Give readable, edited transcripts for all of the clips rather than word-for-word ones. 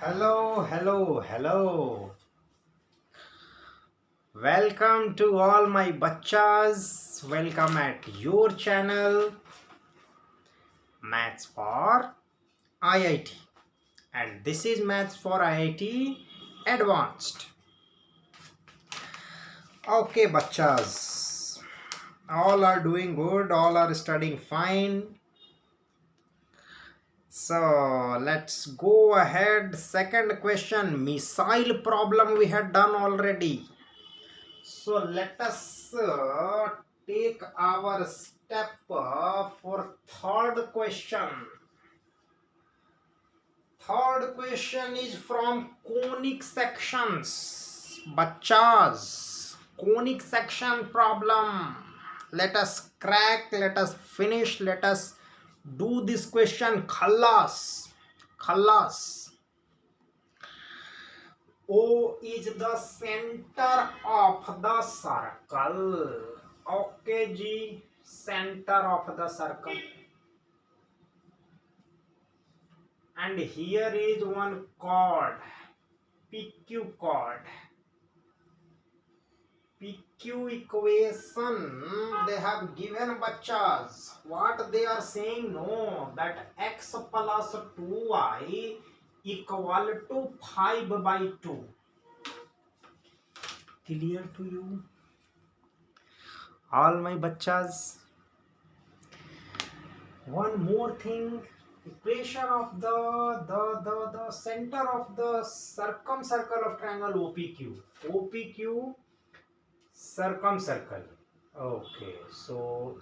Hello, hello, hello. Welcome to all my bachas. Welcome at your channel Maths for IIT. And this is Maths for IIT Advanced. Okay, bachas. All are doing good. All are studying fine. So let's go ahead. Second question. Missile problem we had done already. So let us take our step for third question. Third question is from conic sections. Bachas, conic section problem. Let us crack, let us finish, let us do this question. Khalas. Khalas. O is the center of the circle. Okay, G, center of the circle. And here is one chord, PQ chord. PQ equation they have given bachas. What they are saying? No, that x plus 2y equal to 5/2. Clear to you? All my bachas. One more thing. Equation of the center of the circumcircle of triangle OPQ. OPQ circumcircle. Okay, so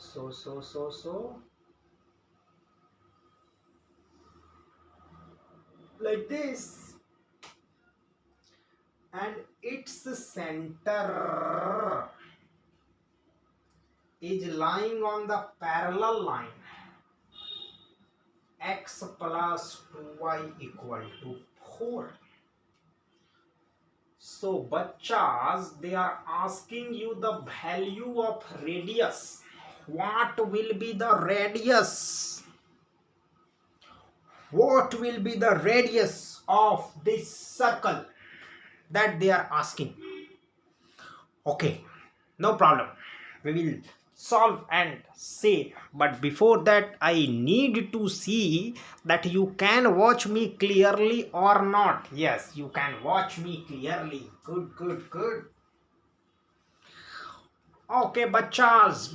like this, and its center is lying on the parallel line x plus 2y equal to 4. So bachas, they are asking you the value of radius. What will be the radius? What will be the radius of this circle? That they are asking. Okay, no problem. We will solve and say, but before that I need to see that you can watch me clearly or not. Yes, you can watch me clearly. Good. Okay, bachas,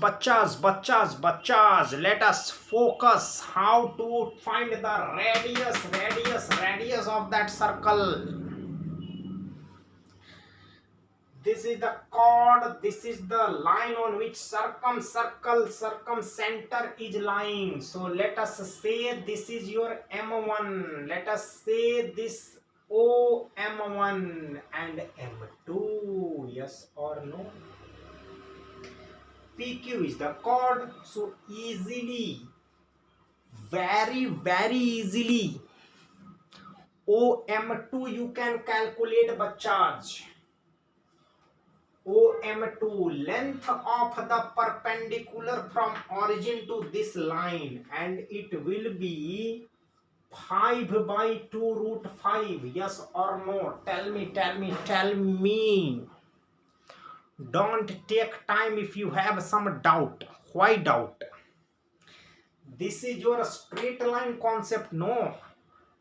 let us focus how to find the radius of that circle. This is the chord, this is the line on which circumcenter is lying. So let us say this is your M1. Let us say this O M1 and M2. Yes or no? PQ is the chord. So easily, very easily, OM2 you can calculate bachas. OM2, length of the perpendicular from origin to this line, and it will be 5/2 root 5. Yes or no? Tell me. Don't take time if you have some doubt. Why doubt? This is your straight line concept, no?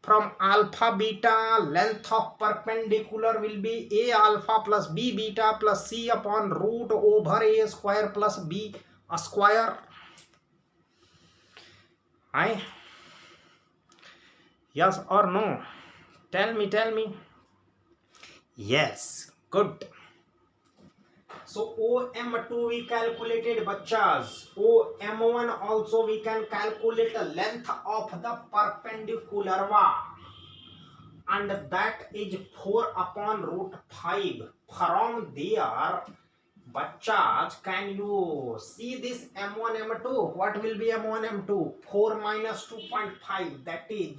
From alpha beta, length of perpendicular will be a alpha plus b beta plus c upon root over a square plus b a square. Yes or no? Tell me. Yes, good. So OM2 we calculated bachas. OM1 also we can calculate the length of the perpendicular and that is 4 upon root 5. From there, bachas, can you see this M1 M2? What will be M1 M2? 4 minus 2.5, that is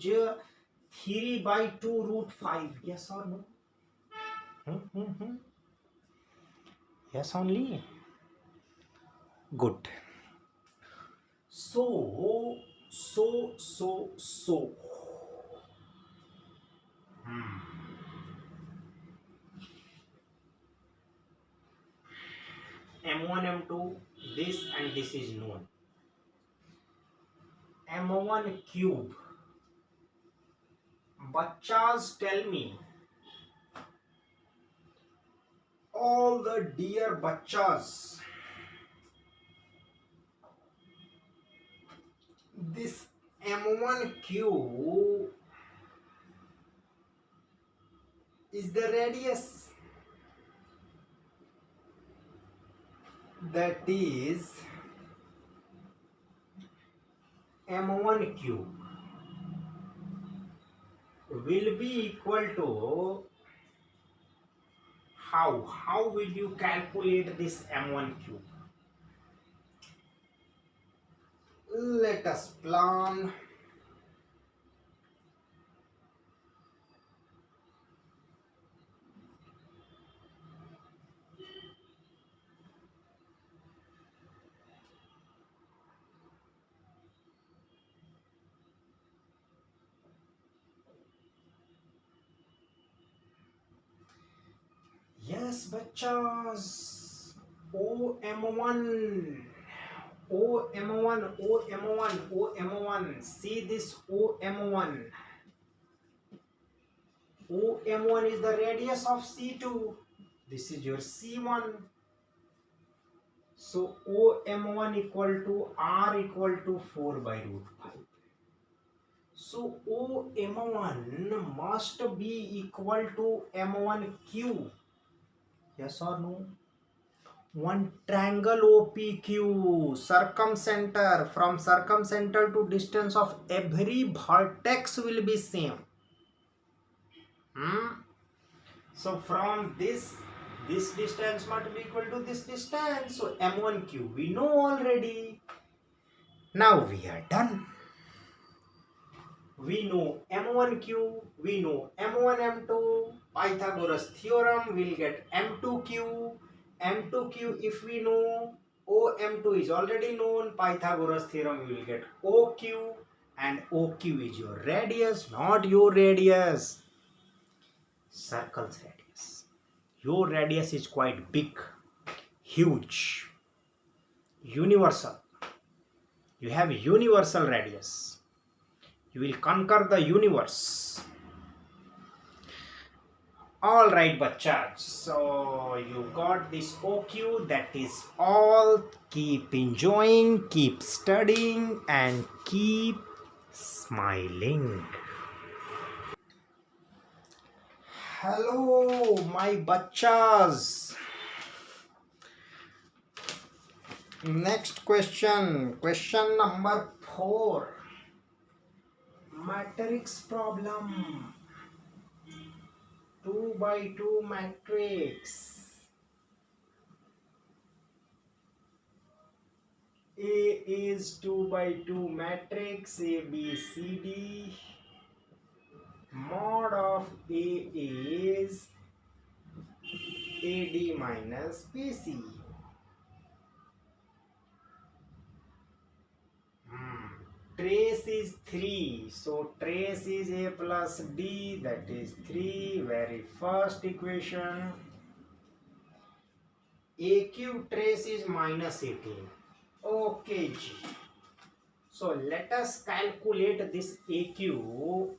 3/2 root 5. Yes or no? Yes only. Good. So M1 M2, this and this is known. M1 cube. Bachas, tell me, all the dear bachas, this M1 cube is the radius, that is M1 cube will be equal to how will you calculate this M1 cube? Let us plan. Yes, bachas. OM1, OM1, OM1, OM1. See this OM1. OM1 is the radius of C2. This is your C1. So OM1 equal to R equal to 4 by root 5. So OM1 must be equal to M1 cube. Yes or no? One triangle OPQ, circumcenter, from circumcenter to distance of every vertex will be same. So from this distance must be equal to this distance. So M1 cube we know already. Now we are done. We know M1 cube, we know M1 M2. Pythagoras theorem will get M2 cube. M2 cube if we know, OM2 is already known. Pythagoras theorem we will get OQ, and OQ is your radius, not your radius. Circle's radius. Your radius is quite big, huge, universal. You have universal radius. You will conquer the universe. Alright, bachas. So you got this OQ. That is all. Keep enjoying, keep studying, and keep smiling. Hello, my bachas. Next question. Question number 4. Matrix problem. 2 by 2 matrix. A is 2 by 2 matrix, A, B, C, D. Mod of A is AD minus BC. Trace is 3, so trace is A plus D, that is 3, very first equation. AQ trace is minus 18. Okay, G. So let us calculate this AQ.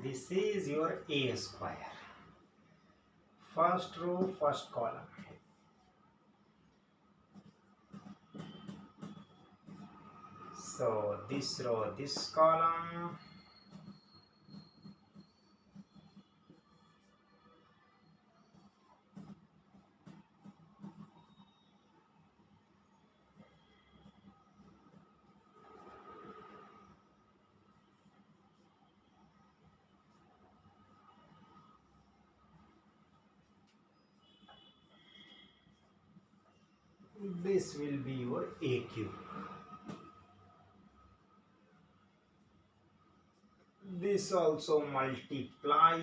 This is your A square. First row, first column. So this row, this column. This will be your AQ. This also multiply.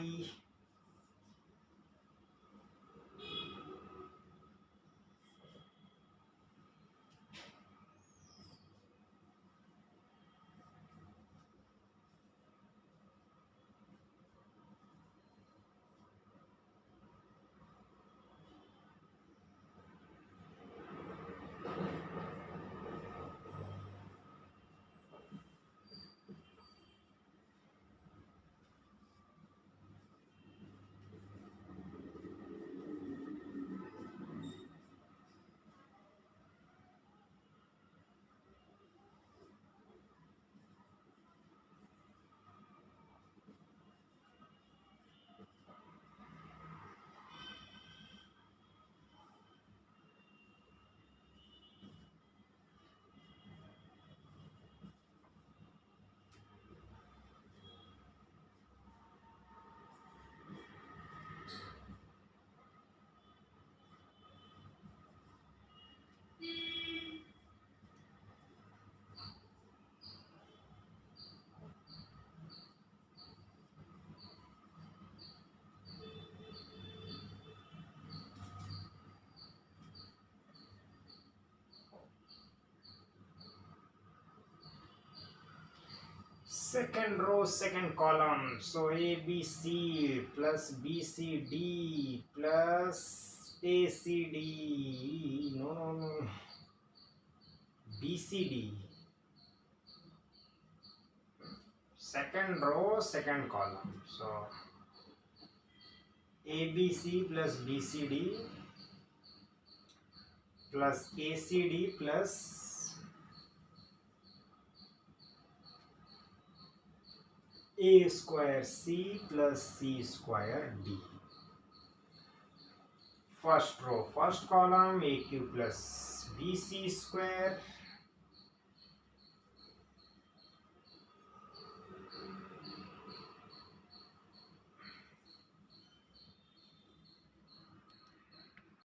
second row, second column. So ABC plus BCD plus ACD. No. BCD. Second row, second column. So ABC plus BCD plus ACD plus A square C plus C square D. First row, first column, AQ plus BC square